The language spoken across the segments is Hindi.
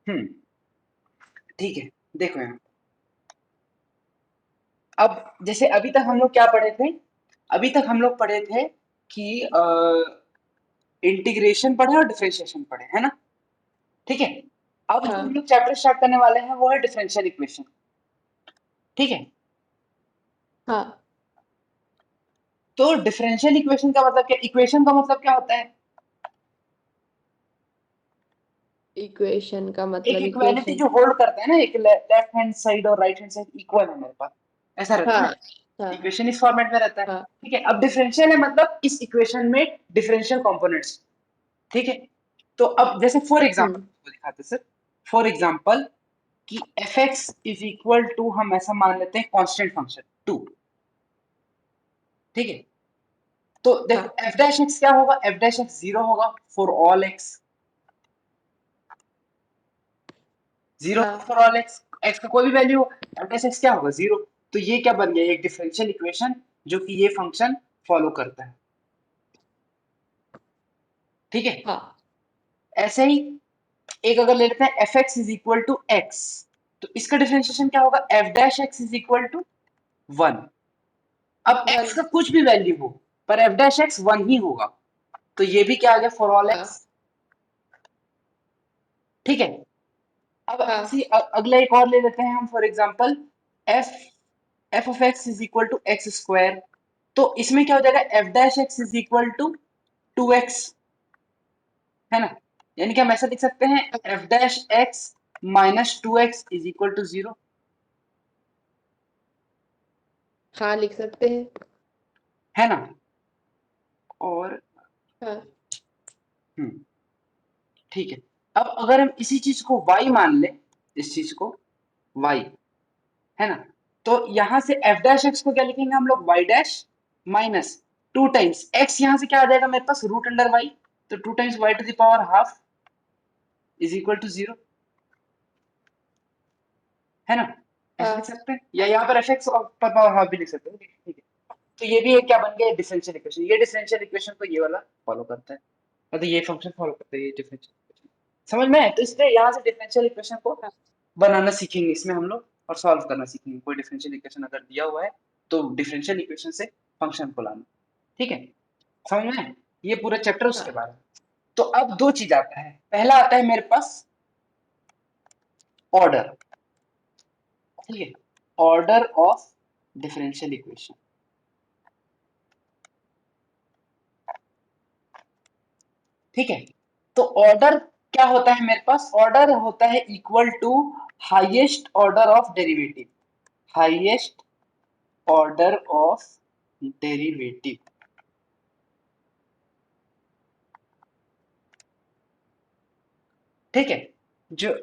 हम्म। ठीक है, देखो यहाँ अब जैसे अभी तक हम लोग क्या पढ़े थे? अभी तक हम लोग पढ़े थे कि इंटीग्रेशन पढ़े और डिफरेंशिएशन पढ़े, है ना? ठीक है। अब जो हम हाँ लोग चैप्टर स्टार्ट करने वाले हैं वो है डिफरेंशियल इक्वेशन। ठीक है। हाँ। तो डिफरेंशियल इक्वेशन का मतलब क्या, इक्वेशन का मतलब क्या होता है? इक्वेशन का एक मतलब इक्वालिटी इक्वेशन। जो होल्ड करता है ना, एक लेफ्ट हैंड साइड और राइट हैंड साइड इक्वल है मेरे पास, ऐसा रहता है हाँ ना। हाँ इक्वेशन इस फॉर्मेट में रहता है। हाँ ठीक है, अब डिफरेंशियल है मतलब इस इक्वेशन में डिफरेंशियल कंपोनेंट्स। ठीक है। तो अब जैसे फॉर एग्जांपल हम्म दिखाते सर, फॉर एग्जांपल कि F X is equal to, हम ऐसा मान लेते हैं कांस्टेंट फंक्शन 2। ठीक है। तो देखो हाँ एफ डैश एक्स क्या होगा, एफ डैश एक्स जीरो होगा फॉर ऑल एक्स। जीरो हाँ फॉर ऑल एक्स, एक्स का कोई भी वैल्यू हो, एफ डैश एक्स क्या होगा, जीरो। तो ये क्या बन गया, एक डिफरेंशियल इक्वेशन जो कि ये फंक्शन फॉलो करता है। ठीक है। हाँ ऐसे ही एक अगर ले लेते हैं F X is equal to X, तो इसका डिफरेंशिएशन क्या होगा, F dash X is equal to one. अब वन। एक्स का कुछ भी वैल्यू हो पर एफ डैश एक्स वन ही होगा, तो ये भी क्या आ गया, फॉर ऑल एक्स। हाँ ठीक है। अब हाँ इसी अगला एक और ले लेते हैं हम, for example F F of X is equal to x square. तो इसमें क्या हो जाएगा, F dash X is equal to two X, है ना? यानी कि हम ऐसा लिख सकते हैं, F dash X minus two X is equal to zero, हाँ लिख सकते हैं। है ना? और हाँ हम्म, ठीक है। अब अगर हम इसी चीज को y मान ले, इस चीज को y, है ना? तो यहां से एफ डैश एक्स को क्या लिखेंगे हम लोग, y dash minus two times x, यहां से क्या आ जाएगा मेरे पास, रूट अंडर y। तो two times y to the power half is equal to zero, है ना? ऐसे लिख हाँ सकते हैं, या यहाँ पर एफ एक्स पर पावर हाफ भी लिख सकते हैं। ठीक है। तो ये भी एक क्या बन गया, डिफरेंशियल इक्वेशन। ये डिफरेंशियल इक्वेशन को ये वाला फॉलो करता है, मतलब ये फंक्शन फॉलो करता है, ये डिफरेंशियल इक्वेशन। समझ में आया? तो इसलिए यहाँ से डिफरेंशियल इक्वेशन को हाँ बनाना सीखेंगे इसमें हम लोग, और सॉल्व करना सीखेंगे। कोई डिफरेंशियल इक्वेशन अगर दिया हुआ है तो डिफरेंशियल इक्वेशन से फंक्शन को लाना। ठीक है, समझ में आया? ये पूरा चैप्टर उसके हाँ बारे में। तो अब दो चीज आता है, पहला आता है मेरे पास ऑर्डर। ठीक है, ऑर्डर ऑफ डिफरेंशियल इक्वेशन। ठीक है। तो ऑर्डर क्या होता है मेरे पास, ऑर्डर होता है equal to highest order of derivative, highest order of derivative. ठीक है। जो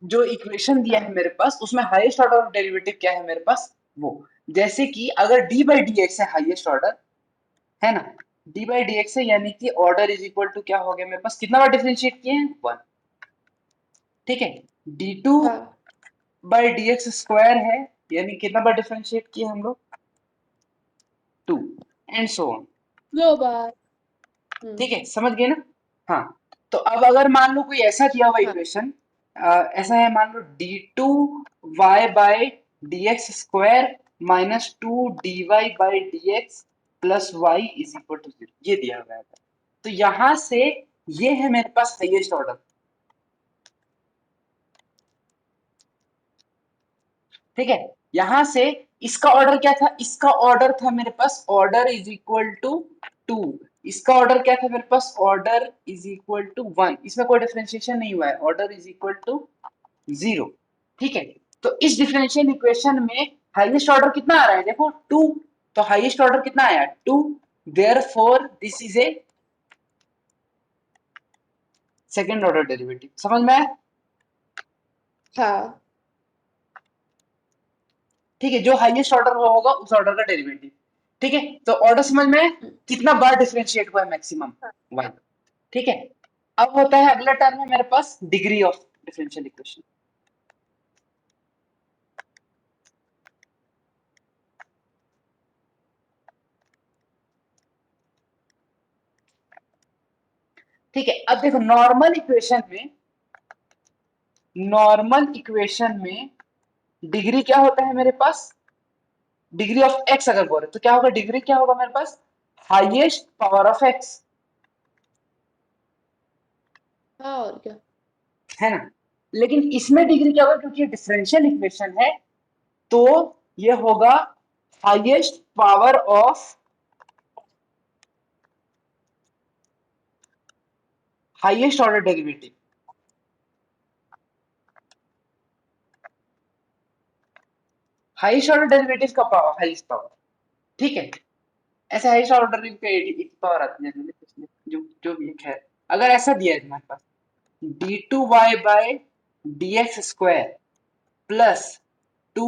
जो इक्वेशन दिया है हाँ मेरे पास उसमें हाईएस्ट ऑर्डर ऑफ डेरिवेटिव क्या है मेरे पास, वो जैसे कि अगर डी बाई डी एक्स है हाईएस्ट ऑर्डर, है ना? डी बाई डी एक्स है, यानी कि ऑर्डर इज इक्वल टू क्या हो गया मेरे पास, कितना बार डिफरेंशिएट किए हैं, वन। ठीक है। डी टू हाँ बाई डी एक्स स्क्वायर है, यानी कितना बार डिफरेंशिएट किए हम लोग, टू, एंड सो ऑन। दो बार। ठीक है, समझ गए ना? हाँ। तो अब अगर मान लो कोई ऐसा दिया हुआ हाँ इक्वेशन, ऐसा है, मान लो d two y by d x square minus two d y by d x plus Y is equal to zero, ये दिया हुआ है। तो यहां से ये है मेरे पास हाईएस्ट ऑर्डर। ठीक है। यहां से इसका ऑर्डर क्या था, इसका ऑर्डर था मेरे पास order is equal to two, इसका ऑर्डर क्या था मेरे पास, order is equal to one. इसमें कोई डिफरेंशिएशन नहीं हुआ है, order is equal to zero. ठीक है। तो इस डिफरेंशियल इक्वेशन में हाईएस्ट ऑर्डर कितना आ रहा है, देखो टू। तो हाईएस्ट ऑर्डर कितना आया, two. Therefore this is a second order derivative. समझ में आया? हाँ ठीक है, जो हाईएस्ट ऑर्डर होगा उस ऑर्डर का डेरिवेटिव। ठीक है। तो ऑर्डर समझ में आया? कितना बार डिफरेंशिएट हुआ है, मैक्सिमम वन। ठीक है। अब होता है अगला टर्म है मेरे पास डिग्री ऑफ डिफरेंशियल इक्वेशन। ठीक है। अब देखो नॉर्मल इक्वेशन में नॉर्मल इक्वेशन में डिग्री क्या होता है मेरे पास, डिग्री ऑफ एक्स अगर बोले तो क्या होगा, डिग्री क्या होगा मेरे पास, हाईएस्ट पावर ऑफ एक्स, हाँ और क्या। है ना। लेकिन इसमें डिग्री क्या होगा, क्योंकि ये डिफरेंशियल इक्वेशन है, तो ये होगा highest power of, highest order derivative, highest order derivative का पावर, हाईएस्ट पावर, ठीक है। ऐसे हाईएस्ट ऑर्डर डेरिवेटिव का एक पावर आती है, जो जो भी है, अगर ऐसा दिया है तुम्हारे पास d2y by dx square plus 2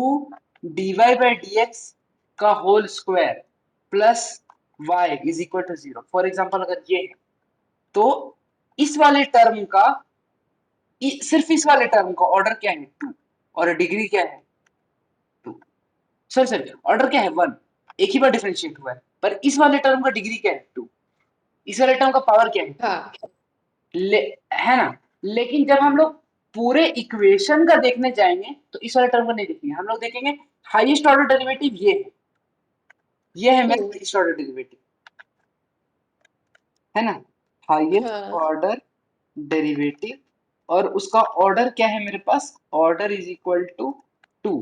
dy by dx का whole square plus y is equal to 0, for example अगर ये है, तो इस वाले टर्म का, सिर्फ इस वाले टर्म का ऑर्डर क्या है 2, और डिग्री क्या है 2, सॉरी सॉरी ऑर्डर क्या है 1, एक ही बार डिफरेंशिएट हुआ है, पर इस वाले टर्म का डिग्री क्या है 2, इस वाले टर्म का पावर क्या है 2, हाँ ले, है ना। लेकिन जब हम लोग पूरे इक्वेशन का देखने जाएंगे तो इस वाले टर्म को नहीं देखेंगे, हम लोग देखेंगे हाईएस्ट ऑर्डर डेरिवेटिव ये है मेरा टू। हाईएस्ट ऑर्डर डेरिवेटिव, है ना, हाईएस्ट हाँ ऑर्डर डेरिवेटिव, और उसका ऑर्डर क्या है मेरे पास, ऑर्डर इज इक्वल टू 2।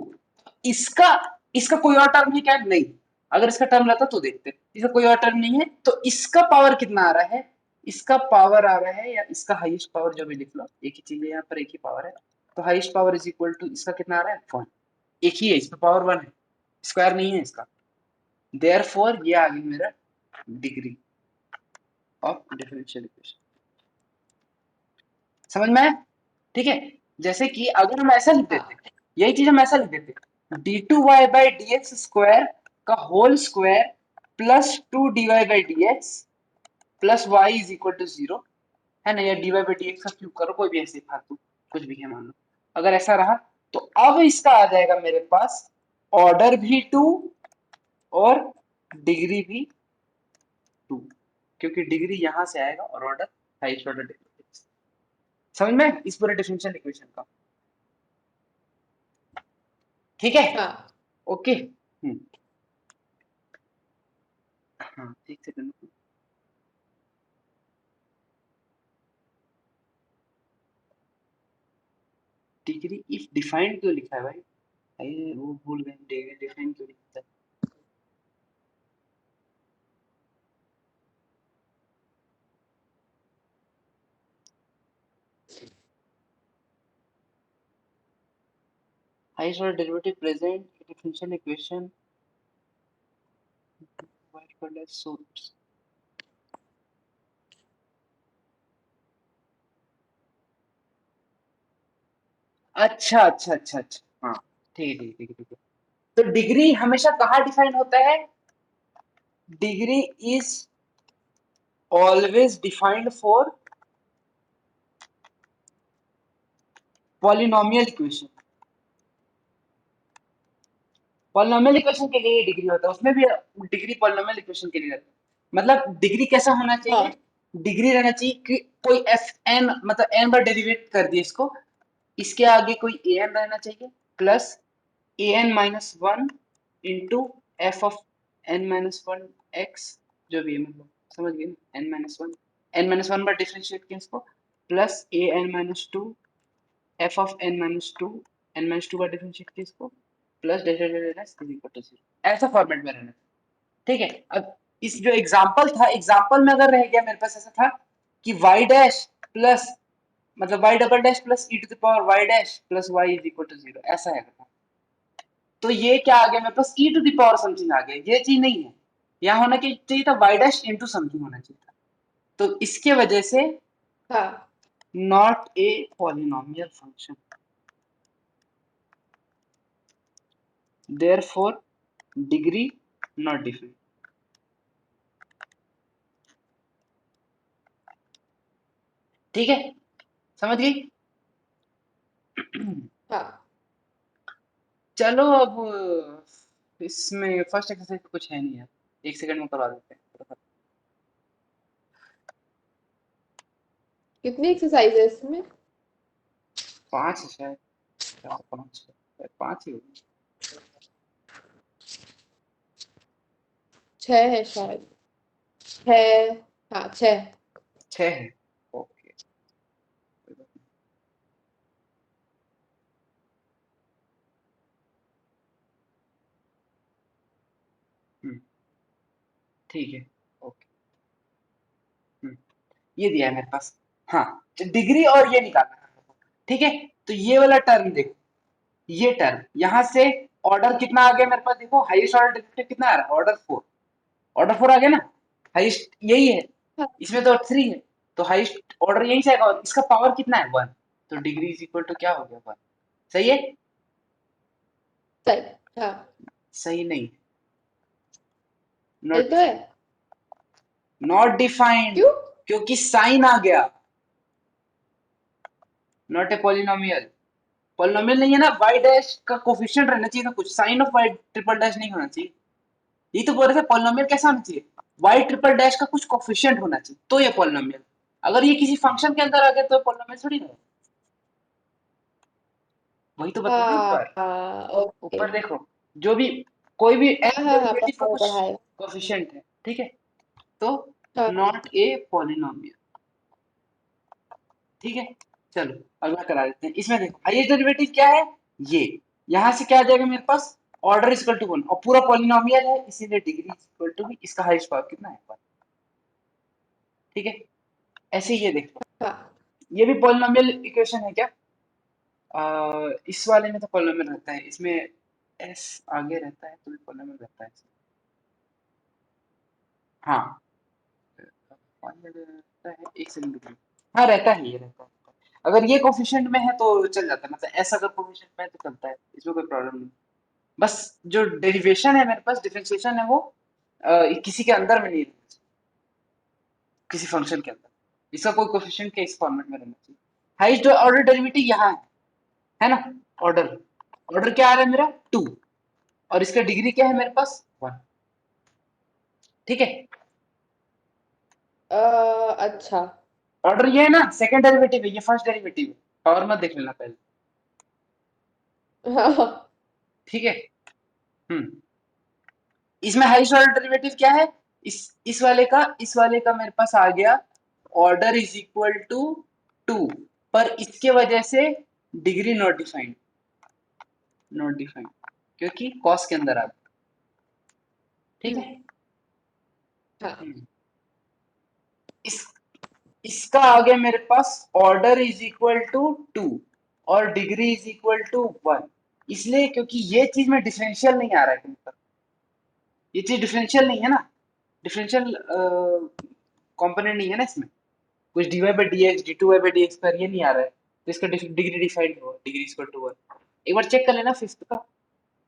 इसका इसका कोई और टर्म है क्या, नहीं, अगर इसका टर्म रहता तो देखते, इसका कोई और टर्म नहीं है, तो इसका पावर कितना आ रहा है, इसका पावर आ रहा है, या इसका हाईएस्ट पावर जो भी लिख लो, एक ही चीज है, यहाँ पर एक ही पावर है, तो highest power is equal to इसका कितना आ रहा है 1, एक ही है, इसका पावर 1 है, स्क्वायर नहीं है इसका, देयरफॉर ये आ गई मेरा डिग्री ऑफ डिफरेंशियल इक्वेशन, समझ में आया, ठीक है। जैसे कि अगर हम ऐसा लिख देते, हाँ यही चीज हम ऐसा लिख देते, d2y by d x square का whole square plus 2 dy by d x plus Y is equal to 0, है ना, या dy बाई डी एक्स का क्यूब करो, कोई भी ऐसे फालतू कुछ भी है मान लो, अगर ऐसा रहा, तो अब इसका आ जाएगा मेरे पास ऑर्डर भी 2 और डिग्री भी 2, क्योंकि डिग्री यहां से आएगा और ऑर्डर हाईएस्ट ऑर्डर डिग्री, समझ में इस पूरे डिफरेंशियल इक्वेशन का, ठीक है, हाँ ओके। हाँ एक सेकंड, डिग्री इफ डिफाइंड क्यों लिखा है भाई, अरे वो भूल गए, डिग्री डिफाइंड क्यों लिखा है, highest order derivative present differential equation white colour source, अच्छा अच्छा अच्छा अच्छा, हाँ ठीक है ठीक है ठीक है ठीक है, तो डिग्री हमेशा कहाँ डिफाइन होता है, degree is always defined for polynomial equation, polynomial equation के लिए डिग्री होता है, उसमें भी डिग्री पॉलिनोमियल इक्वेशन के लिए रहता है, मतलब डिग्री कैसा होना चाहिए, हाँ डिग्री रहना चाहिए कि कोई एफ एन, मतलब एन बार डेरिवेट कर दिए इसको, इसके आगे कोई ए एन रहना चाहिए plus A N minus one into F of N minus one X, जो भी है मतलब समझ गए ना, एन माइनस वन बार डिफरेंशिएट किया इसको, plus A N minus two F of N minus two बार डिफरेंशिएट किया इसको, plus delta delta S is equal to 0, ऐसा फॉर्मेट में रहना, ठीक है। अब इस जो एग्जांपल था, एग्जांपल में अगर रह गया मेरे पास ऐसा था कि y डैश प्लस, मतलब y double dash plus e to the power y dash plus y is equal to 0, ऐसा है, तो ये क्या आ गया मेरे पास e to the power something आ गया, ये चीज नहीं है, यहाँ होना चाहिए था y डैश इनटू समथिंग होना चाहिए था, तो इसके वजह से हाँ not a polynomial function, therefore degree not defined, ठीक है, समझ गई। हाँ। चलो अब इसमें फर्स्ट एक्सरसाइज तो कुछ है नहीं यार, एक सेकंड में करवा देते हैं, कितनी एक्सरसाइज है इसमें? 5 है शायद, 4 5 शायद 5 ही होगी। 6 है शायद। 6। हाँ 6। 6 है। ओके, कोई बात नहीं। ठीक है। ओके। ये दिया है मेरे पास। हाँ, डिग्री और ये निकालना है हमको। ठीक है, तो ये वाला टर्म देखो, ये टर्म यहाँ से ऑर्डर कितना आ गया मेरे पास, देखो हाईएस्ट ऑर्डर डेरिवेटिव कितना आ रहा है, ऑर्डर 4। ऑर्डर 4 आ गया ना, हाईएस्ट यही है, हाँ इसमें तो 3 है, तो हाईएस्ट ऑर्डर यही से आएगा, और इसका पावर कितना है 1, तो डिग्री इज इक्वल टू क्या हो गया 1। सही है? सही। हाँ सही नहीं, सही नॉट तो है। डिफाइंड, नॉट डिफाइंड, क्यों? क्योंकि साइन आ गया, नॉट ए पॉलिनोमियल। पॉलिनोमियल नहीं है ना, वाई डैश का कोफिशिएंट रहना चाहिए ना, कुछ sign of Y triple dash नहीं होना चाहिए। ये तो बोल रहे थे पॉलिनोमियल कैसा होना चाहिए, वाई ट्रिपल डैश का कुछ कोफिशिएंट होना चाहिए तो ये पॉलिनोमियल। अगर ये किसी फंक्शन के अंदर आ गया तो पॉलिनोमियल थोड़ी ना। वही तो बताया ना ऊपर। हाँ ओके। ऊपर देखो, जो भी कोई भी हाँ एन हाँ हाँ डेरिवेटिव का पढ़ा है कुछ पढ़ा है। कोफिशिएंट है, ठीक है, तो हाँ नॉट ए पॉलिनोमियल। ठीक है, चलो अगला करा देते हैं। इसमें देखो हाईएस्ट डेरिवेटिव क्या है, ये यहां से क्या आ जाएगा मेरे पास, ऑर्डर इक्वल टू 1, और पूरा पॉलिनोमियल है इसीलिए डिग्री इक्वल टू भी, इसका हाईएस्ट पावर कितना है 1। ठीक है, ऐसे ही ये देखो, हाँ। ये भी पॉलिनोमियल इक्वेशन है क्या, इस वाले में तो पॉलिनोमियल रहता है, इसमें एस आगे रहता है तो भी पॉलिनोमियल रहता है। हाँ, रहता है, एक सेकंड रुकिए। हाँ रहता है, ये रहता है। अगर ये कोफिशिएंट में है तो चल जाता है, मतलब ऐसा अगर कोफिशिएंट में है तो चलता है, इसमें कोई प्रॉब्लम नहीं। बस जो डेरिवेशन है मेरे पास, डिफरेंशिएशन है वो किसी के अंदर में नहीं रहना चाहिए, किसी फंक्शन के अंदर इसका कोई कोफिशिएंट के इस फॉर्मेट में रहना चाहिए। हाईएस्ट ऑर्डर डेरिवेटिव यहाँ है ना, ऑर्डर, ऑर्डर क्या आ रहा है मेरा 2, और इसका डिग्री क्या है मेरे पास 1। ठीक है, अच्छा। ऑर्डर ये है ना, सेकंड डेरिवेटिव है, ये फर्स्ट डेरिवेटिव है, पावर मत देख लेना पहले। हाँ ठीक है, हम्म, इसमें हाईएस्ट ऑर्डर डेरिवेटिव क्या है, इस वाले का मेरे पास आ गया, ऑर्डर इज इक्वल टू 2, पर इसके वजह से degree not defined, not defined क्योंकि कॉस के अंदर आ गया। ठीक हम्म, है, हाँ हम्म, इस इसका आ गया मेरे पास, ऑर्डर इज इक्वल टू 2 और डिग्री इज इक्वल टू 1, इसलिए क्योंकि ये चीज में डिफरेंशियल नहीं आ रहा है कहीं पर, ये चीज डिफरेंशियल नहीं है ना, डिफरेंशियल कंपोनेंट नहीं है ना इसमें, कुछ dy by dx d2y by dx पर ये नहीं आ रहा है, तो इसका डिग्री डिफाइंड हो, डिग्री इक्वल टू 1। एक बार चेक कर लेना फिफ्थ का,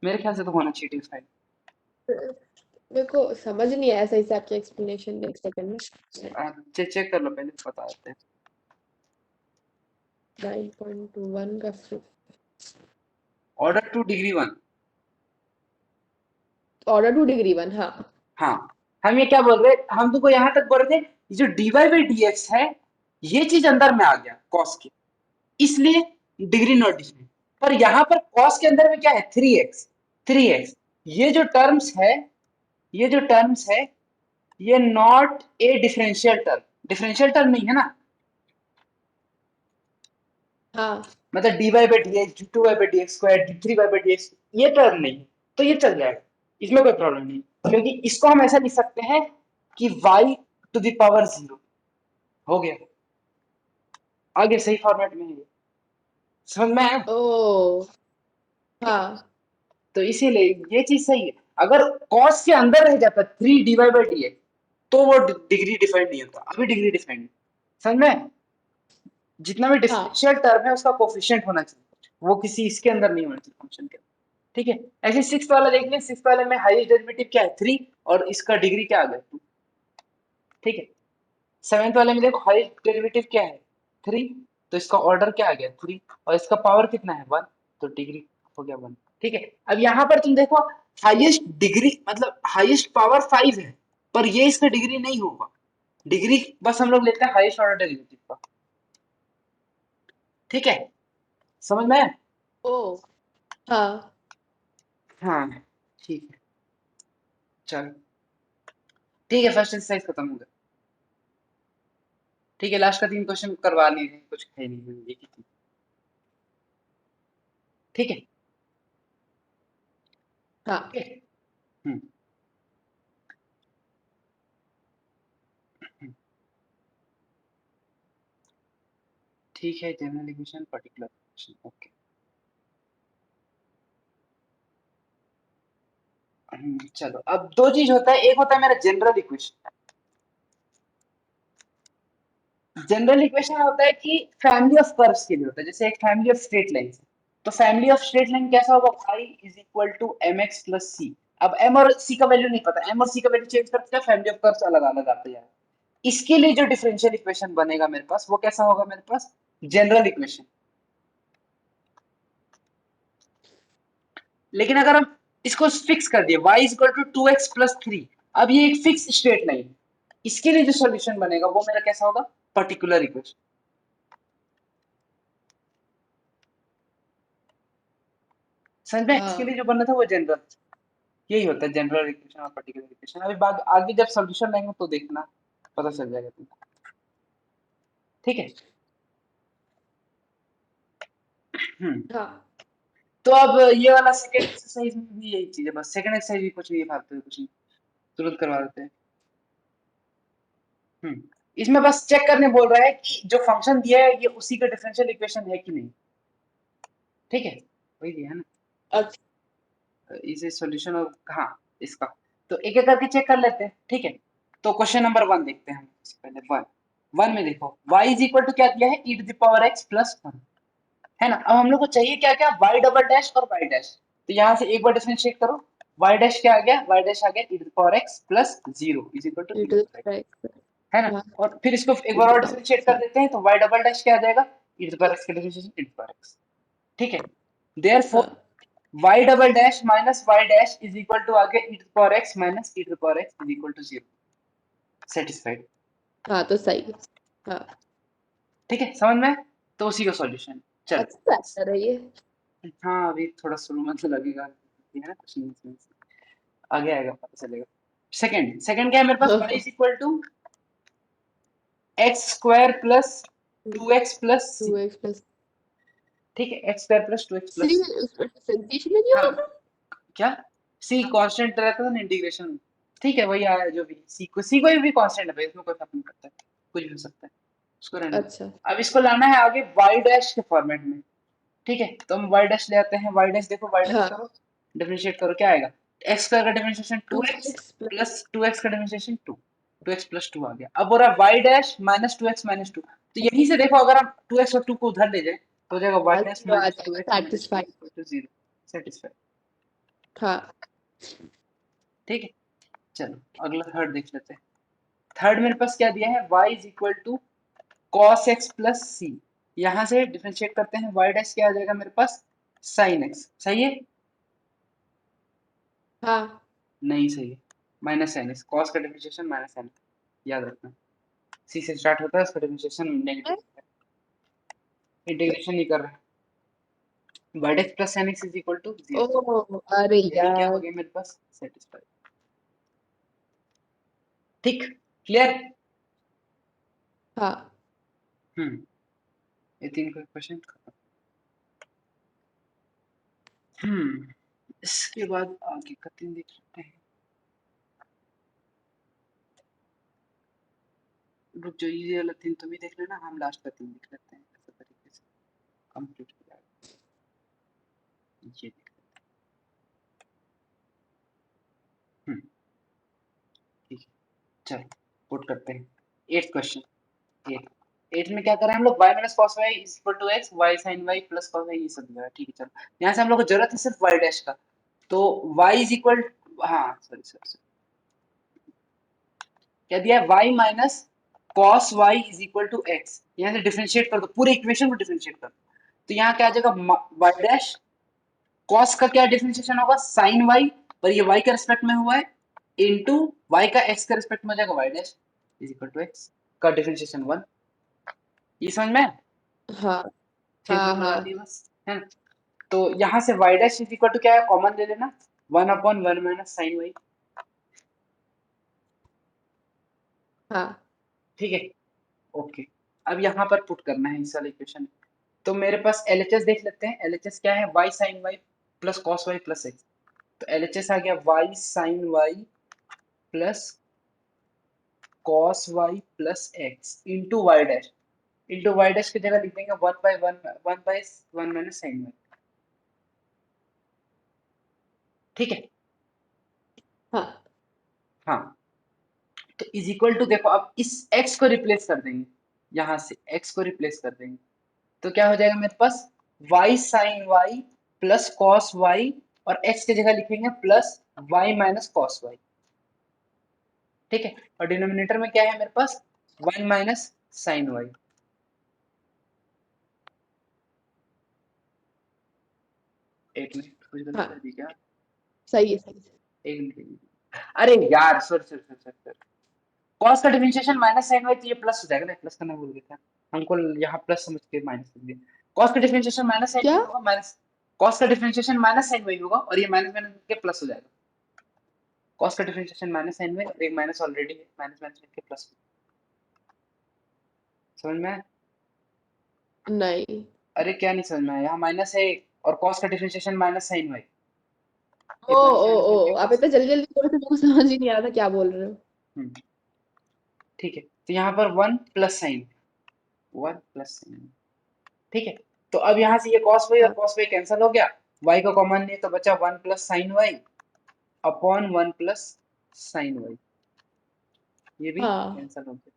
मेरे ख्याल से तो होना चाहिए डिफाइंड। मेरे को समझ नहीं आया सही से आपकी एक्सप्लेनेशन, एक सेकंड में। चेक चेक कर लो पहले, बता देते हैं। 9.21 का order two degree 1। Order two degree 1। हाँ हाँ, हम ये क्या बोल रहे हैं, हम तुमको यहाँ तक बोल रहे थे, ये जो dy by dx है, ये चीज अंदर में आ गया cos के, इसलिए डिग्री नॉट डिफाइंड। पर यहाँ पर cos के अंदर में क्या है 3x, 3x, ये जो टर्म्स है, ये जो टर्म्स है, ये not a differential term, differential term नहीं है ना, हाँ मतलब dy by dx, d2y by dx square, d3y by dx, ये टर्म नहीं है, तो ये चल जाएगा, इसमें कोई प्रॉब्लम नहीं, क्योंकि इसको हम ऐसा लिख सकते हैं कि y टू द पावर 0 हो गया, आगे सही फॉर्मेट में है ये, समझ में आया? ओ ठीक है, हाँ तो इसीलिए ये चीज सही है। अगर cos के अंदर रह जाता 3 dy by dx, तो वो डिग्री डिफाइंड नहीं होता, अभी डिग्री डिफाइंड है, समझ में? जितना भी हाँ डिफरेंशियल टर्म है उसका कोफिशिएंट होना चाहिए, वो किसी इसके अंदर नहीं होना चाहिए फंक्शन के अंदर। ठीक है, ऐसे सिक्स वाला देख लें, सिक्स वाले में हाईएस्ट डेरिवेटिव क्या है 3, और इसका डिग्री क्या आ गया 2। ठीक है, सेवेंथ वाले में देखो हाईएस्ट डेरिवेटिव क्या है 3, तो इसका ऑर्डर क्या आ गया 3, और इसका पावर कितना है 1, तो डिग्री हो गया 1। ठीक है, अब यहाँ पर तुम देखो, हाईएस्ट डिग्री मतलब हाईएस्ट पावर 5 है, पर ये इसका डिग्री नहीं होगा, डिग्री बस हम लोग लेते हैं हाईएस्ट ऑर्डर डेरिवेटिव का। ठीक है, समझ में आया? ओ हाँ हाँ ठीक है, चलो ठीक है, फर्स्ट एक्सरसाइज खत्म हो गया। ठीक है, लास्ट का 3 क्वेश्चन करवा नहीं रहे, कुछ है नहीं, मैंने देखी थी। ठीक है हाँ ओके। हम्म हम्म, ठीक है, general equation, particular equation, okay. चलो, अब दो चीज होता है, एक होता है मेरा जनरल इक्वेशन। जनरल इक्वेशन होता है कि फैमिली ऑफ कर्व्स के लिए होता है, जैसे एक फैमिली ऑफ स्ट्रेट लाइंस। तो फैमिली ऑफ स्ट्रेट लाइन कैसा होगा, y is equal to mx plus c. अब m और c का वैल्यू नहीं पता, m और c का वैल्यू चेंज करते हैं, फैमिली ऑफ कर्व्स अलग अलग आते हैं। इसके लिए जो डिफरेंशियल इक्वेशन बनेगा मेरे पास, वो कैसा होगा मेरे पास, जनरल इक्वेशन। लेकिन अगर हम इसको फिक्स कर दिए, y is equal to 2x plus 3, अब ये एक फिक्स स्ट्रेट लाइन, इसके लिए जो सॉल्यूशन बनेगा वो मेरा कैसा होगा, पर्टिकुलर इक्वेशन। समझ में? इसके लिए हाँ जो बनना था वो जनरल, यही होता है जनरल इक्वेशन और पर्टिकुलर इक्वेशन। अभी बाद आगे जब सॉल्यूशन लेंगे तो देखना, पता चल जाएगा तुमको। ठीक है। हम्म हाँ तो अब ये वाला सेकंड एक्सरसाइज में भी यही चीज है, बस सेकंड एक्सरसाइज भी कुछ नहीं है, फालतू है, कुछ नहीं, तुरंत करवा देते हैं। हम्म इसमें बस चेक करने बोल रहा है कि जो फंक्शन दिया है ये उसी का डिफरेंशियल इक्वेशन है कि नहीं। ठीक है, वही दिया है ना। अच्छा इसे सॉल्यूशन और हाँ, इसका तो एक एक करके चेक कर लेते हैं। ठीक है, तो क्वेश्चन नंबर 1 देखते हैं हम। इससे पहले 1 1 में देखो, y इज इक्वल टू क्या दिया है, e to the power x plus 1, है ना। अब हम लोग को चाहिए क्या क्या, y डबल डैश और y डैश। तो यहाँ से एक बार डिफरेंशिएट करो, y डैश क्या आ गया, y डैश आ गया e to the power x plus 0 is equal to e e to to the power power x, x है ना। हाँ और फिर इसको एक e बार to और the power डिफरेंशिएट x कर हाँ देते हैं, तो y डबल डैश क्या आ जाएगा, e to the power x का differentiation e to the power x। ठीक है, देयरफॉर हाँ y double dash minus y dash is equal to आ गया e to the power x minus e to the power x is equal to 0। Satisfied? हाँ तो सही है हाँ ठीक है, समझ में? तो उसी का सॉल्यूशन। अच्छा चलो, आंसर है ये हाँ अभी थोड़ा स्लो मतलब लगेगा, है ना, कुछ नहीं इसमें से। आगे आएगा, पता चलेगा। सेकंड सेकंड क्या है मेरे पास, y is equal to x square plus 2x plus c. 2x plus ठीक है, x square plus 2x c plus c. उसमें डिफरेंशिएशन में नहीं हाँ, होगा क्या, सी कांस्टेंट रहता था ना इंटीग्रेशन में। ठीक है, वही आया जो भी, सी कोई भी कांस्टेंट है भाई, इसमें कोई फर्क नहीं पड़ता है, कुछ भी हो सकता है, उसको रहने दो। अच्छा अब इसको लाना है आगे y डैश के फॉर्मेट में। ठीक है, तो हम y डैश ले आते हैं, y डैश देखो, y डैश हाँ करो, डिफरेंशिएट करो, क्या आएगा, एक्स स्क्वायर का differentiation 2x 2x plus plus 2x का डिफरेंशिएशन 2x प्लस 2 आ गया। अब हो रहा है y dash minus 2x minus 2, तो यहीं से देखो अगर हम 2x और 2 को उधर ले जाए तो हो जाएगा y डैश 0 आ माइनस जाएगा 2x minus 2 satisfied equal to 0। Satisfied? हाँ ठीक है, चलो अगला थर्ड देख लेते हैं। थर्ड मेरे पास क्या दिया है, y is equal to cos x plus c. यहां से डिफरेंशिएट करते हैं, y डैश क्या आ जाएगा मेरे पास, sin x। सही है? हाँ नहीं सही है, माइनस sin x, cos का डिफरेंशिएशन माइनस sin, याद रखना। सी से स्टार्ट होता है, उसका डिफरेंशिएशन नेगेटिव होता है, इंटीग्रेशन नहीं कर रहे हैं। y dash plus sin x is equal to 0। Oh अरे यही क्या हो यार गया मेरे पास, सेटिस्फाइड? ठीक, क्लियर? हाँ ये 3 क्वेश्चन खत्म। इसके बाद आगे का 3 देख लेते हैं। रुक जाओ, ये वाला 3 तुम ही देख लेना, हम लास्ट का 3 देख लेते हैं, ऐसे तरीके से कंप्लीट हो जाएगा। ये देख लेते हैं। ठीक है, चलो पुट करते हैं। 8th question. 8 में क्या करें हम लोग, y minus cos Y is equal to X, Y sine Y plus cos Y, ये सब दिया है। ठीक है, चलो यहाँ से हम लोग को जरूरत है सिर्फ y डैश का। तो y इज इक्वल, हाँ सॉरी सॉरी, क्या दिया है, y minus cos y is equal to X. यहाँ से डिफरेंशिएट कर दो, पूरे इक्वेशन को डिफरेंशिएट कर दो। तो यहाँ क्या आ जाएगा, y डैश, cos का क्या डिफरेंशिएशन होगा, sin y, और ये y के रिस्पेक्ट में हुआ है, इनटू y का x के रिस्पेक्ट में हो जाएगा, y dash is equal to x का डिफरेंशिएशन 1। ये समझ में आया? हाँ सिंपल हाँ बना दी हाँ बस। है ना। तो यहाँ से y dash is equal to क्या है, कॉमन ले लेना, 1/1 माइनस साइन y। हाँ ठीक है, ओके। अब यहाँ पर पुट करना है इस वाले इक्वेशन। तो मेरे पास LHS देख लेते हैं, LHS क्या है, y sine y plus cos y plus x। तो LHS आ गया y sine y plus cos y plus x into Y dash. Into Y dash की जगह लिख देंगे 1/1 माइनस साइन y। ठीक है, हाँ हाँ। तो इज इक्वल टू, देखो अब इस x को रिप्लेस कर देंगे, यहाँ से x को रिप्लेस कर देंगे, तो क्या हो जाएगा मेरे पास, y sine y plus cos y, और x की जगह लिखेंगे plus y minus cos y। ठीक है, और डिनोमिनेटर में क्या है मेरे पास, 1 माइनस साइन y। एक मिनट, कुछ गलत कर हाँ दी क्या, सही है सही है। एक मिनट, अरे यार sorry sorry sorry sorry, cos का डिफरेंशिएशन माइनस साइन y, तो ये प्लस हो जाएगा ना, प्लस करना भूल गया था, हमको यहाँ प्लस समझ के माइनस कर दिया। कॉस का डिफरेंशिएशन माइनस साइन क्या? y होगा, माइनस, कॉस का डिफरेंशिएशन माइनस साइन y होगा, और ये माइनस माइनस के प्लस हो जाएगा। कॉस का डिफरेंशिएशन माइनस साइन y, और एक माइनस ऑलरेडी है, माइनस माइनस के प्लस, समझ में आया? नहीं। अरे क्या नहीं समझ में आया, यहाँ माइनस है एक, और कॉस का डिफरेंशिएशन माइनस साइन y, ये ओ माइनस ओ माइनस मिलके ओ, आप प्लस। इतना जल्दी जल्दी बोल रहे थे, मेरे को समझ ही नहीं आ रहा था क्या बोल रहे हो। हम्म, ठीक है, तो यहाँ पर 1 प्लस साइन, 1 प्लस साइन। ठीक है, तो अब यहाँ से ये cos y और हाँ cos y कैंसिल हो गया, y को कॉमन लिए तो बचा 1 plus sine y upon 1 plus sine y, ये भी हाँ कैंसिल हो गया,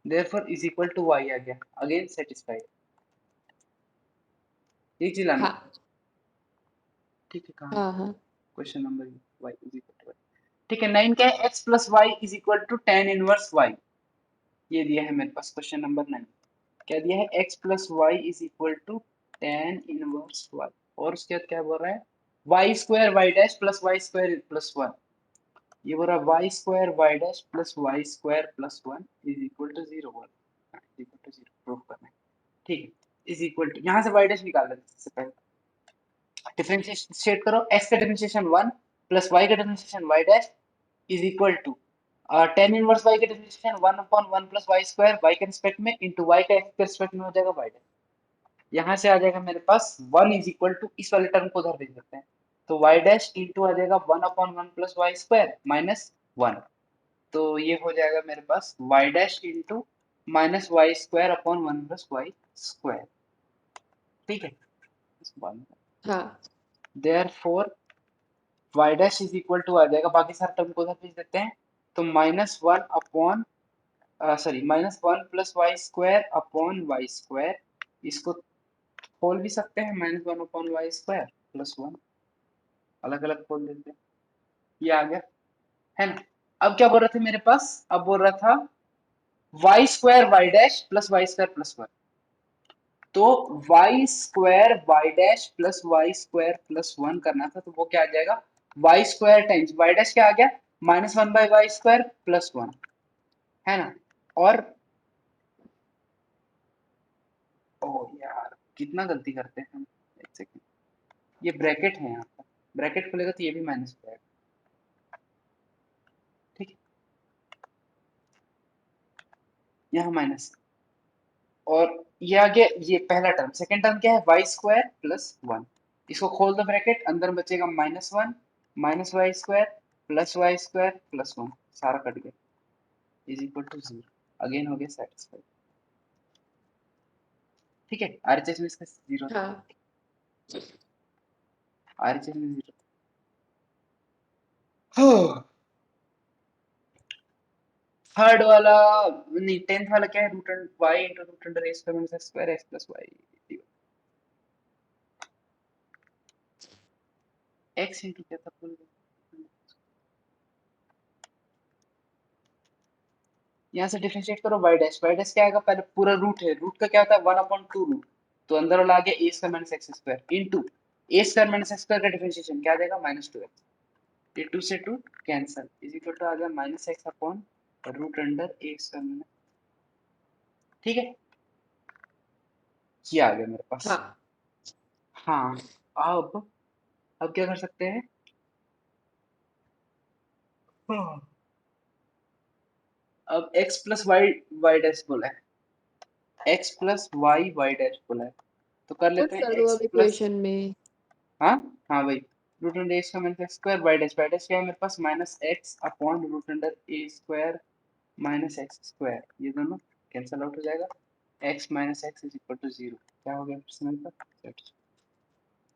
therefore is equal to y आ गया, अगेन सेटिस्फाइड। ये चीज लाना। हाँ ठीक है, कहाँ, हाँ हाँ question number y is equal to y। ठीक है, 9 क्या है, x plus y is equal to tan inverse y, ये दिया है मेरे पास क्वेश्चन नंबर 9। क्या दिया है, x plus Y is equal to tan inverse y, और उसके बाद क्या बोल रहा है, Y square Y dash plus Y square plus 1, ये बोल रहा है Y square Y dash plus Y square plus 1 is equal to 0 बोल, इज इक्वल टू 0 प्रूफ करना है। ठीक है, इज इक्वल टू, यहाँ से वाई डैश निकाल लेते हैं सबसे पहले, डिफरेंशिएट करो, x का डिफरेंशिएशन 1 प्लस y का differentiation y dash is equal to tan inverse y का differentiation 1 upon 1 plus y square y के रिस्पेक्ट में इंटू y का x के रिस्पेक्ट में हो जाएगा y डैश। यहाँ से आ जाएगा मेरे पास 1 इज इक्वल टू, इस वाले टर्म को उधर भेज देते हैं, तो y डैश इंटू आ जाएगा 1 upon 1 plus Y square minus 1, तो ये हो जाएगा मेरे पास y dash into minus Y square upon 1 plus Y square. ठीक है, हाँ therefore y dash is equal to आ जाएगा, बाकी सारे टर्म को उधर भेज देते हैं, तो minus 1 upon, sorry minus 1 plus Y square upon Y square, इसको खोल भी सकते हैं, minus 1 upon Y square plus 1, अलग अलग खोल देते हैं, ये आ गया, है ना। अब क्या बोल रहे थे मेरे पास, अब बोल रहा था Y square Y dash plus Y square plus 1, तो Y square Y dash plus Y square plus 1 करना था, तो वो क्या आ जाएगा, Y square times Y dash क्या आ गया, minus 1 by Y square plus 1, है ना। और ओ यार कितना गलती करते हैं हम, एक सेकंड, ये ब्रैकेट है यहाँ पर, ब्रैकेट खुलेगा तो ये भी माइनस हो जाएगा। ठीक है, यहाँ माइनस, और ये आ गया, ये पहला टर्म, सेकंड टर्म क्या है, वाई स्क्वायर प्लस 1, इसको खोल दो ब्रैकेट, अंदर बचेगा minus 1 minus Y square plus 1, सारा कट गया, इज इक्वल टू 0, अगेन हो गया सेटिस्फाइड। ठीक है, आरएचएस में इसका 0 था, हाँ आरएचएस में 0। थर्ड वाला, नहीं टेंथ वाला क्या है, root under y into root under a square minus x square x plus y, x into क्या था भूल गया। यहाँ से डिफरेंशिएट करो वाई डैश क्या आएगा, पहले पूरा रूट है, रूट का क्या होता है 1/2 रूट, तो अंदर वाला आ गया a square minus x square into a square minus x square का डिफरेंशिएशन क्या आ जाएगा, -2x, ये 2 से 2 कैंसिल, इज इक्वल टू आ गया minus x upon root under a square minus. ठीक है, ये आ गया मेरे पास। हाँ हाँ, अब क्या कर सकते हैं? हाँ, अब x plus Y Y dash बोला है, x प्लस वाई डैश बोला है, तो कर पुट लेते हैं कर दो x अब प्लस, इक्वेशन में। हाँ हाँ भाई, root under a square minus x square Y dash क्या है मेरे पास? Minus x upon root under a square minus x square, ये दोनों कैंसिल आउट हो जाएगा, x minus x is equal to zero. क्या हो गया फिर से मेरे पास?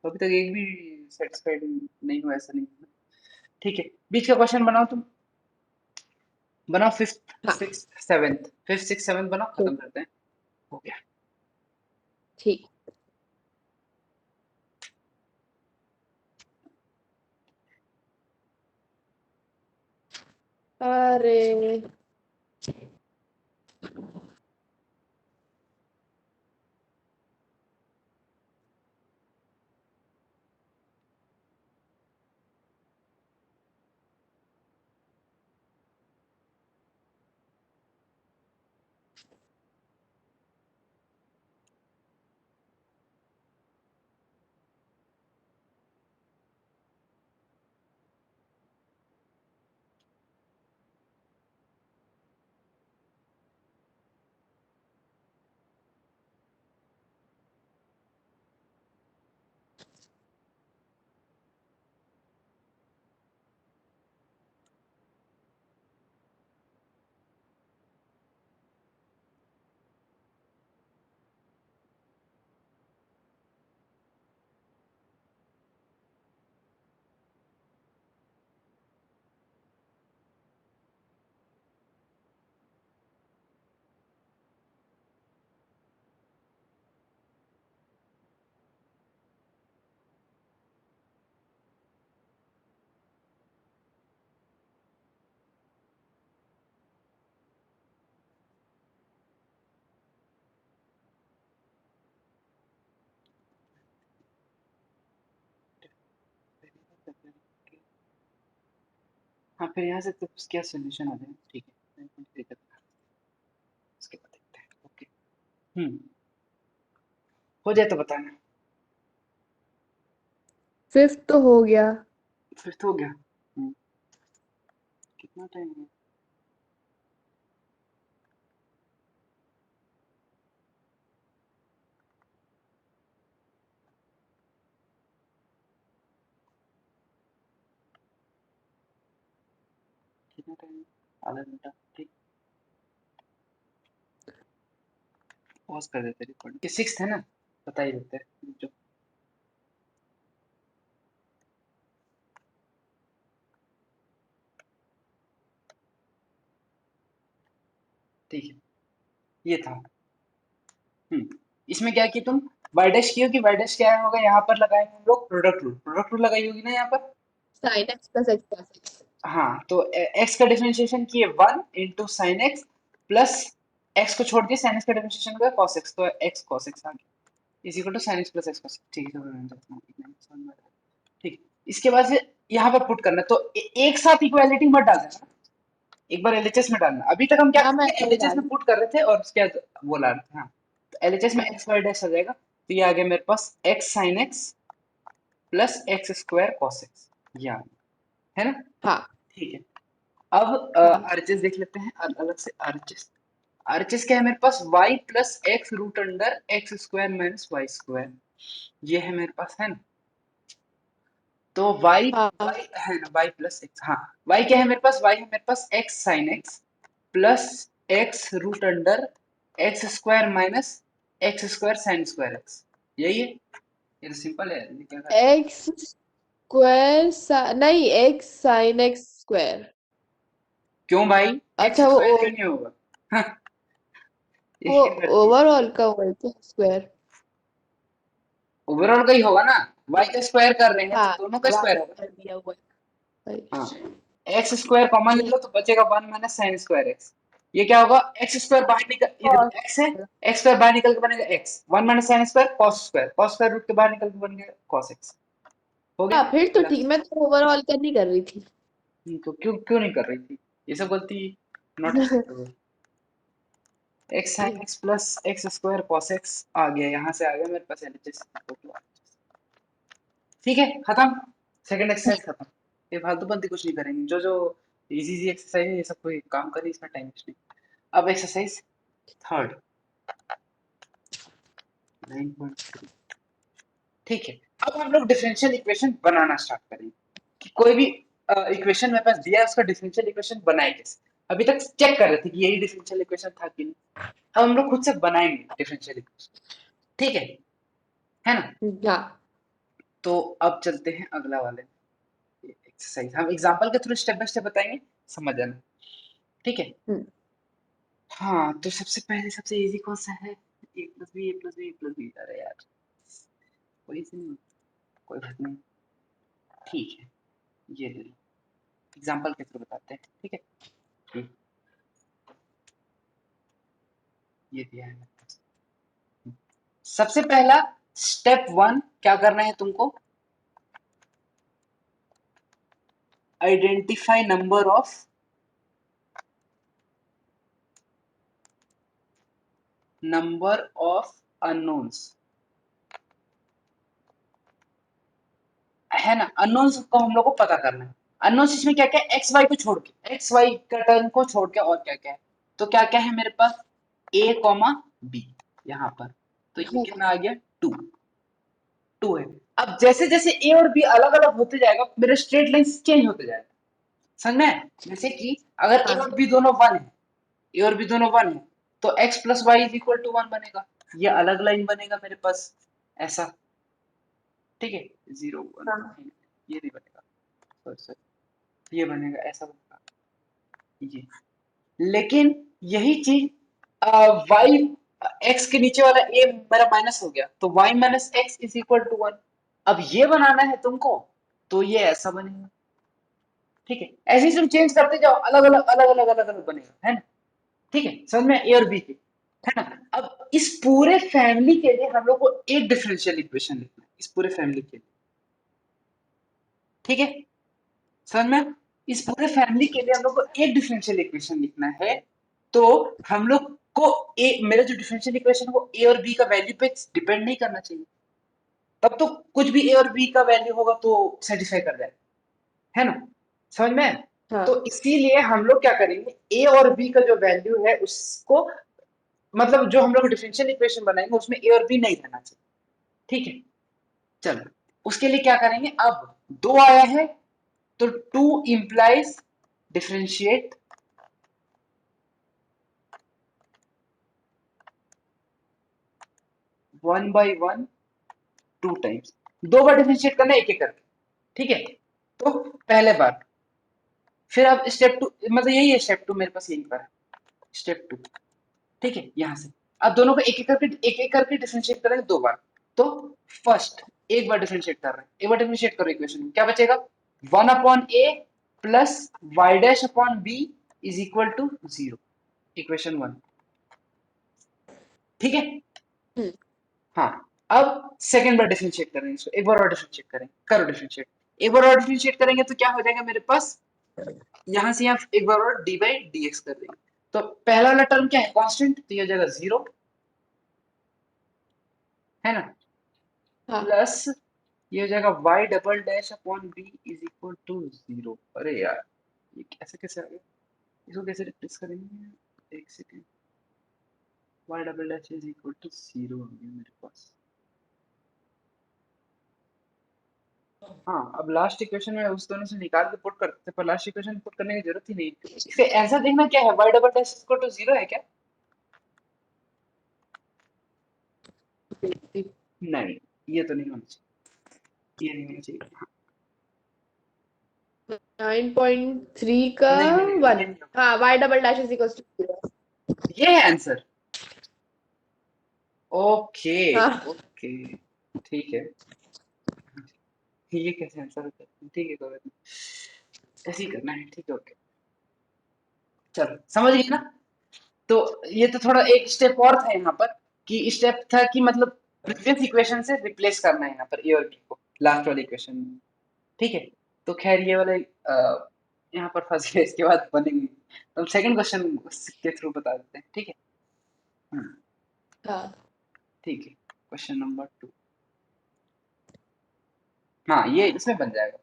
तो अभी तक एक भी सेटिस्फाइड नहीं हुआ, ऐसा नहीं हुआ। ठीक है, बीच का क्वेश्चन बनाओ तुम, बनाओ फिफ्थ हाँ six seventh, fifth six seventh बनाओ, ठीक। खत्म करते हैं। हो गया। ठीक। अरे हाँ, फिर यहाँ से तो क्या सोल्यूशन आ जाए, ठीक है, उसके बाद देखते हैं। ओके, हो जाए तो बताना। फिफ्थ तो हो गया। फिफ्थ हो गया। कितना टाइम है? कितना टाइम है? आधा घंटा, ठीक। पॉज कर देते रिकॉर्ड, कि सिक्स है ना, बता ही देते हैं जो। ठीक है, ये था। इसमें क्या कि तुम वाई डैश की हो, कि वाई डैश क्या होगा, यहाँ पर लगाएंगे हम लोग प्रोडक्ट रूल लगाई होगी ना यहाँ पर। Sine x plus X plus X. हाँ, तो एक्स का डिफरेंशिएशन किए one into sine x plus X को छोड़ दिए, साइन एक्स का डिफरेंशिएशन हुआ कॉस एक्स, तो एक्स कॉस एक्स आ गया is equal to sine x plus X cos. ठीक है, तो मैं समझ गया। ठीक, इसके बाद से यहाँ पर पुट करना, तो एक साथ इक्वालिटी मत डाल देना, एक बार एलएचएस में डालना। अभी तक हम क्या हाँ कर मैं रहे थे, ऐसे ही एलएचएस डाल। में पुट कर रहे थे और उसके बाद वो ला रहे थे। हाँ, तो एलएचएस में हाँ एक्स वाई डैश आ जाएगा, तो ये आ गया मेरे पास x sine x plus x square cos x, ये आ गया, है ना? हाँ ठीक है, अब हाँ। आरएचएस देख लेते हैं अलग से। आरएचएस आरएचएस क्या है मेरे पास? y plus X root under X square minus Y square, ये है मेरे पास, है ना? तो हाँ y है ना, y प्लस एक्स, हाँ, y क्या है मेरे पास? y है मेरे पास x sine x plus X root under X square minus x square sine square X, यही है। ये तो सिंपल है, ये क्या करना है? एक्स स्क्वायर नहीं, एक्स साइन एक्स स्क्वायर। क्यों भाई? एक्स अच्छा स्क्वायर क्यों नहीं होगा? हाँ, ये वो क्या करती है? ओवरऑल का हुआ है क्या स्क्वायर? ओवरऑल का ही होगा ना, y का स्क्वायर कर रहे हैं तो हाँ दोनों का वाई स्क्वायर होगा। कर दिया हुआ है। हाँ, एक्स स्क्वायर कॉमन ले लो तो बचेगा one minus sine square x. ये क्या होगा? एक्स स्क्वायर बाहर निकल, ये कॉस। देखो एक्स है, एक्स स्क्वायर बाहर निकल के बनेगा X, one minus sine square cos square root के बाहर निकल के बन गया कॉस एक्स। हो गया हाँ फिर तो मेरा। ठीक, मैं तो ओवरऑल का नहीं कर रही थी। तो क्यों क्यों नहीं कर रही थी? ये सब गलती not acceptable. X sine x plus x square cos x आ गया, यहाँ से आ गया मेरे पास एलएचएस। ठीक है, खत्म। सेकंड एक्सरसाइज खत्म। ये फालतू बंदी कुछ नहीं करेंगे, जो जो इजी इजी एक्सरसाइज है ये सब कोई काम करे, इसमें टाइम वेस्ट नहीं। अब एक्सरसाइज थर्ड 9.3। ठीक है, अब हम लोग डिफरेंशियल इक्वेशन बनाना स्टार्ट करेंगे कि कोई भी इक्वेशन मेरे पास दिया है उसका डिफरेंशियल इक्वेशन बनाए कैसे। अभी तक चेक कर रहे थे कि यही डिफरेंशियल इक्वेशन था कि नहीं, अब हम लोग खुद से बनाएंगे डिफरेंशियल इक्वेशन। ठीक है ना। हाँ। तो अब चलते हैं अगला वाले एक्सरसाइज, हम एग्जांपल के थ्रू स्टेप बाय स्टेप बताएंगे, समझ जाना। ठीक है। हम्म, हाँ, तो सबसे पहले सबसे इजी कौन सा है? ए प्लस बी ए प्लस बी ए प्लस बी। अरे यार, कोई से नहीं, कोई बात नहीं। ठीक है, ये ले लो, एग्जांपल के थ्रू बताते हैं। ठीक है, ये ये दिया है मेरे पास। सबसे पहला स्टेप वन क्या करना है तुमको? आइडेंटिफाई नंबर ऑफ अननोन्स, है ना। अननोन्स को हम लोग को पता करना है। अननोन्स इसमें क्या क्या है? एक्स वाई को छोड़ के, एक्स वाई का टर्म को छोड़ के और क्या क्या है? तो क्या क्या है मेरे पास? ए कॉमा बी यहाँ पर, तो ये हाँ, कितना आ गया? टू। टू है। अब जैसे जैसे ए और बी अलग अलग होते जाएगा मेरे स्ट्रेट लाइन चेंज होते जाएगा, समझ में आया? जैसे कि अगर ए हाँ, और बी दोनों वन है, ए और बी दोनों वन है, तो X plus Y is equal to one बनेगा। ये अलग लाइन बनेगा मेरे पास, ऐसा। ठीक है, जीरो वन, हाँ, ये नहीं बनेगा, सॉरी सॉरी, ये बनेगा, ऐसा बनेगा ये। लेकिन यही चीज वाई, एक्स के नीचे वाला ए मेरा माइनस हो गया, तो Y minus x is equal to one. अब ये बनाना है तुमको, तो ये ऐसा बनेगा। ठीक है, ऐसे ही तुम चेंज करते जाओ, अलग अलग अलग अलग अलग अलग बनेगा, है ना। ठीक है, समझ में? ए और बी के, है ना। अब इस पूरे फैमिली के लिए हम लोग को एक डिफरेंशियल इक्वेशन लिखना है, इस पूरे फैमिली के लिए। ठीक है, समझ में? इस पूरे फैमिली के लिए हम लोग को एक डिफरेंशियल इक्वेशन लिखना है। तो हम लोग को ए, मेरा जो डिफरेंशियल इक्वेशन है वो ए और बी का वैल्यू पे डिपेंड नहीं करना चाहिए, तब तो कुछ भी ए और बी का वैल्यू होगा तो सेटिस्फाई कर जाएगा, है ना। समझ में? तो हाँ, इसीलिए हम लोग क्या करेंगे, ए और बी का जो वैल्यू है उसको, मतलब जो हम लोग डिफरेंशियल इक्वेशन बनाएंगे उसमें ए और बी नहीं रहना चाहिए। ठीक है, चलो उसके लिए क्या करेंगे, अब दो आया है तो two implies differentiate one by one two times. दो बार डिफरेंशिएट करना है एक एक करके। ठीक है, तो पहले बार, फिर अब स्टेप टू, मतलब यही है स्टेप टू मेरे पास, यही पर है स्टेप टू। ठीक है, यहां से अब दोनों को एक एक करके डिफरेंशिएट करेंगे दो बार। तो फर्स्ट एक बार डिफरेंशिएट कर रहे हैं, एक बार डिफरेंशिएट करो इक्वेशन में, क्या बचेगा? One upon A plus Y dash upon B is equal to zero, equation one. ठीक है, हम्म, हाँ। अब सेकेंड बार डिफरेंशिएट करेंगे इसको, एक बार और डिफरेंशिएट करेंगे, करो डिफरेंशिएट। एक बार और डिफरेंशिएट करेंगे तो क्या हो जाएगा मेरे पास, यहां से यहाँ एक बार और डी बाई डी एक्स कर देंगे। तो पहला वाला टर्म क्या है? कांस्टेंट, तो ये हो जाएगा जीरो, है ना। हाँ, प्लस ये हो जाएगा y double dash upon B is equal to zero. अरे यार, ये कैसे कैसे आ गया? इसको कैसे रिप्लेस करेंगे? एक second, y double dash is equal to zero आ गया मेरे पास। हाँ, अब लास्ट इक्वेशन में उस दोनों से निकाल के पुट करते थे, पर लास्ट इक्वेशन पुट करने की जरूरत ही नहीं है। इसका आंसर देखना क्या है, y double dash equal to zero है क्या? नहीं, ये तो नहीं होना चाहिए, ये नहीं होना चाहिए। 9.3 का नहीं नहीं नहीं, ये वन। नहीं होगा, हाँ, y double dash is equal to 0। ये है आंसर। ओके, हाँ, ओके, ठीक है। ये कैसे आंसर होता है? ठीक है, कोई बात नहीं, ऐसे ही करना है। ठीक है, ओके, चलो समझ गए ना। तो ये तो थोड़ा एक स्टेप और था यहाँ पर, कि स्टेप था कि मतलब प्रीवियस इक्वेशन से रिप्लेस करना है यहाँ पर ए और बी को लास्ट वाली इक्वेशन में। ठीक है, तो खैर ये वाले यहाँ पर फंस गए, इसके बाद बनेंगे। तो सेकंड क्वेश्चन के थ्रू बता देते हैं। ठीक है, हम्म, हाँ, ठीक है, क्वेश्चन नंबर टू। हाँ ये इसमें बन जाएगा।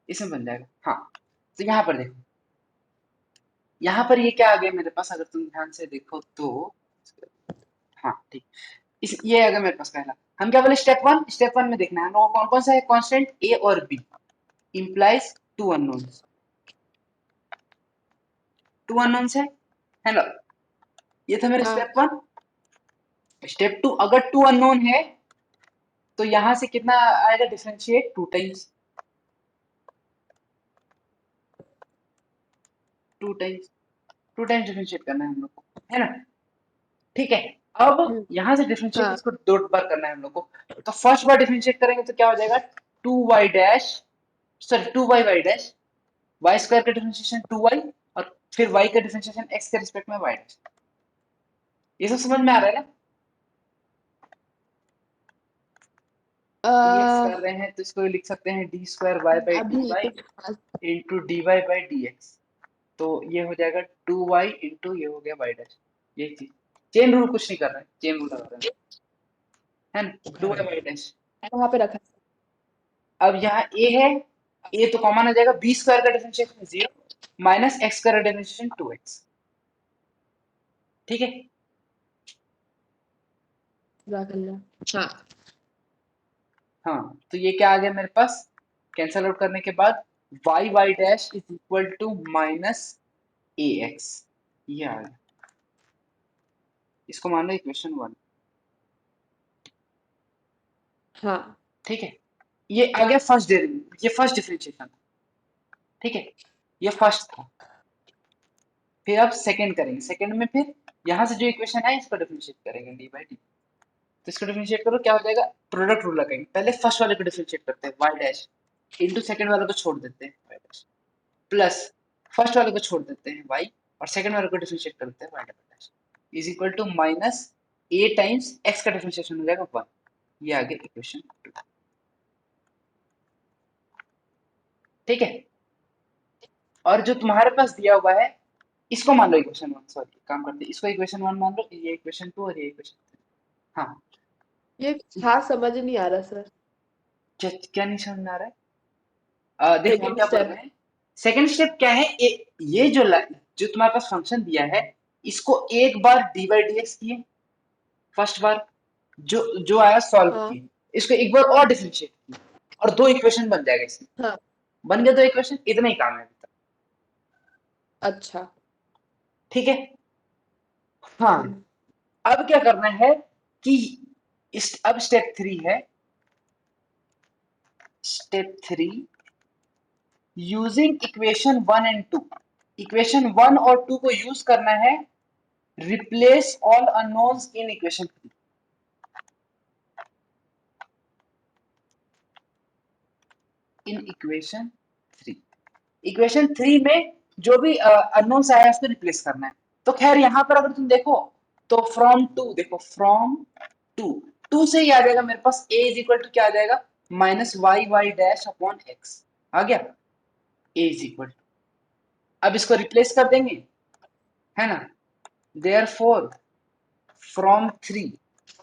इसमें बन जाएगा। हाँ तो यहाँ पर देखो, यहाँ पर ये क्या आ गया मेरे पास, अगर तुम ध्यान से देखो तो, हाँ ठीक, इस ये आ गया मेरे पास पहला। हम क्या बोले, स्टेप वन में देखना है हम कौन कौन सा है कांस्टेंट, ए और b implies two unknowns, two unknowns है ना, ये था मेरा हाँ स्टेप वन। स्टेप टू, अगर टू अननोन है तो यहाँ से कितना आएगा differentiate, two times, two times, two times differentiate करना है हम लोग को, है ना। ठीक है, अब हम्म, यहाँ से डिफरेंशिएट हाँ इसको दो बार करना है हम लोग को। तो फर्स्ट बार डिफरेंशिएट करेंगे तो क्या हो जाएगा, two y dash, sorry two y Y dash, y square का डिफरेंशिएशन टू वाई, और फिर वाई का डिफरेंशिएशन एक्स के रिस्पेक्ट में वाई डैश। ये सब समझ में आ रहा है ना। dx अ, कर रहे हैं तो इसको लिख सकते हैं d square y by two अभी वाई कुछ खास। Into d y by d x. तो ये हो जाएगा टू वाई इंटू ये हो गया वाई डैश, यही चीज। चेन रूल कुछ नहीं कर रहे हैं, चेन रूल लगा रहे हैं, है ना, टू वाई वाई डैश। वहां पे रखा है। अब यहाँ ए है, ए तो कॉमन आ जाएगा, बी स्क्वायर का डिफरेंशिएशन जीरो माइनस एक्स का डिफरेंशिएशन टू एक्स। ठीक है, पूरा करना। हाँ हाँ तो ये क्या आ गया मेरे पास, कैंसल आउट करने के बाद y Y dash is equal to minus a x, ये आ गया। इसको मान लो इक्वेशन वन। हाँ ठीक है, ये आ गया फर्स्ट डेरिवेटिव, ये फर्स्ट डिफरेंशिएशन, ठीक है, ये फर्स्ट था। फिर अब सेकंड करेंगे, सेकंड में फिर यहाँ से जो इक्वेशन है इसको डिफरेंशिएट करेंगे डी बाई डी। तो इसको डिफरेंशिएट करो, क्या हो जाएगा, प्रोडक्ट रूल लगाएंगे, पहले फर्स्ट वाले को डिफरेंशिएट करते हैं वाई डैश इंटू सेकंड वाले को छोड़ देते हैं वाई डैश, प्लस फर्स्ट वाले को छोड़ देते हैं वाई, और सेकंड वाले को डिफरेंशिएट करते हैं y double dash is equal to minus a times x का डिफरेंशिएशन हो जाएगा वन। ये आ गया इक्वेशन टू। ठीक है, और जो तुम्हारे पास दिया हुआ है इसको मान लो इक्वेशन वन, सॉरी काम करते हैं, इसको इक्वेशन वन मान लो, ये इक्वेशन टू और ये इक्वेशन थ्री। हाँ ये खास समझ नहीं आ रहा सर। क्या क्या नहीं समझ में आ रहा है, देखो हम सेकंड क्या बोल स्टेप। रहे हैं, सेकंड स्टेप क्या है, ये जो जो तुम्हारे पास फंक्शन दिया है इसको एक बार डी बाई डी एक्स किए, फर्स्ट बार जो जो आया सॉल्व हाँ किए, इसको एक बार और डिफरेंशिएट किए, और दो इक्वेशन बन जाएगा इसमें, हाँ बन गया दो इक्वेशन, इतना ही काम है अभी तक। अच्छा। ठीक है, हाँ हम्म, अब क्या करना है कि अब स्टेप थ्री है, step three using equation one and two, equation one और टू को यूज करना है, replace all unknowns in equation three, in equation three, equation three में जो भी अननोन्स आया है उसको रिप्लेस करना है। तो खैर यहाँ पर अगर तुम देखो तो फ्रॉम टू, देखो फ्रॉम टू, टू से ही आ जाएगा मेरे पास ए इज इक्वल टू क्या आ जाएगा, minus y Y dash upon x आ गया, ए इज इक्वल टू, अब इसको रिप्लेस कर देंगे, है ना, therefore from three,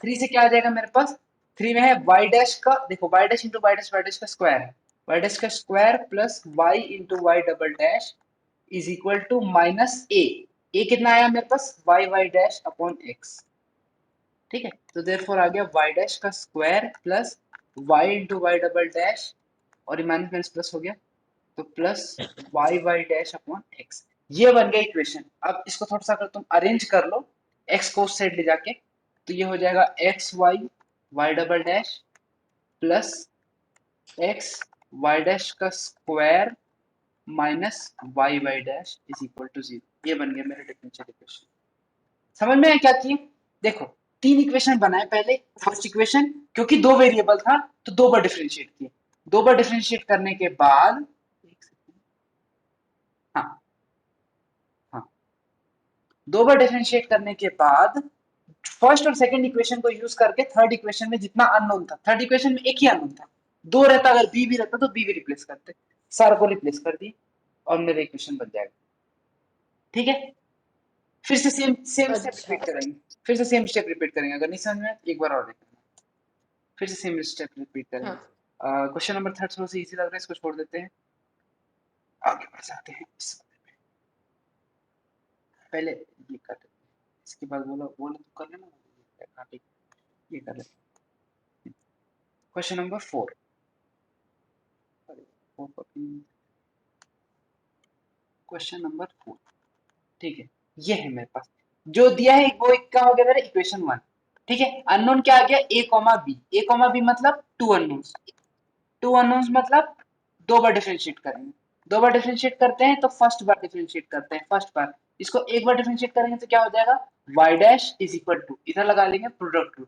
three से क्या आ जाएगा मेरे पास, थ्री में है वाई डैश का, देखो y dash into Y dash का स्क्वायर है, वाई डैश का square plus y into y double dash is equal to minus a कितना आया मेरे पास, y Y dash upon x. ठीक है, तो देयरफॉर आ गया वाई डैश का square plus y into y double dash, और माइनस माइनस प्लस हो गया, तो plus Y Y dash upon x, ये बन गया इक्वेशन। अब इसको थोड़ा सा अगर तुम अरेंज कर लो एक्स को उस साइड ले जाके, तो ये हो जाएगा x y y double dash plus x y dash का square minus y Y dash is equal to zero, ये बन गया मेरा डिफरेंशियल इक्वेशन। समझ में आया क्या किए, देखो तीन इक्वेशन बनाए पहले, फर्स्ट इक्वेशन क्योंकि दो वेरिएबल था तो दो बार डिफरेंशिएट किए, दो बार डिफरेंशिएट करने के बाद, हाँ हाँ, दो बार डिफरेंशिएट करने के बाद फर्स्ट और सेकंड इक्वेशन को यूज करके थर्ड इक्वेशन में जितना अननोन था, थर्ड इक्वेशन में एक ही अननोन था, दो रहता अगर बी भी रहता तो बी भी रिप्लेस करते, सार को रिप्लेस कर दी और मेरा इक्वेशन बन जाएगा। ठीक है, फिर से सेम सेम स्टेप अच्छा रिपीट करेंगे, फिर से सेम स्टेप रिपीट करेंगे, अगर नहीं समझ में आया तो एक बार और देखना, फिर से सेम स्टेप रिपीट करेंगे। हाँ क्वेश्चन नंबर 3 थोड़ा सा इजी लग रहा है, इसको छोड़ देते हैं, आगे बढ़ जाते हैं पहले ये कर लेते हैं, इसके बाद बोलो बोलो तो कर लेना, हाँ ठीक, ये कर लेते हैं। क्वेश्चन नंबर 4, क्वेश्चन नंबर 4, ठीक है, ये है मेरे पास जो दिया है वो एक क्या हो गया मेरा इक्वेशन 1, ठीक है। अननोन क्या आ गया a comma b, a comma b मतलब टू अननोन्स मतलब दो बार डिफरेंशिएट करेंगे, दो बार डिफरेंशिएट करते हैं तो फर्स्ट बार डिफरेंशिएट करते हैं, फर्स्ट बार इसको एक बार डिफरेंशिएट करेंगे तो क्या हो जाएगा y dash is equal to, इधर लगा लेंगे प्रोडक्ट रूल,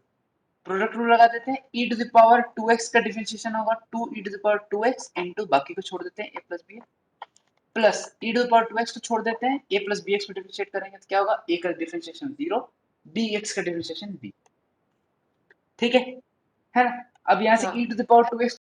प्रोडक्ट रूल लगा देते हैं, e to the power 2x का डिफरेंशिएशन होगा 2 e to the power 2x into बाकी को छोड़ देते हैं a plus b plus e to the power 2x को छोड़ देते हैं a प्लस bx को डिफरेंशिएट करेंगे तो क्या होगा a का डिफरेंशिएशन 0 bx का डिफरेंशिएशन b, ठीक है ना। अब यहाँ से हाँ e to the power 2x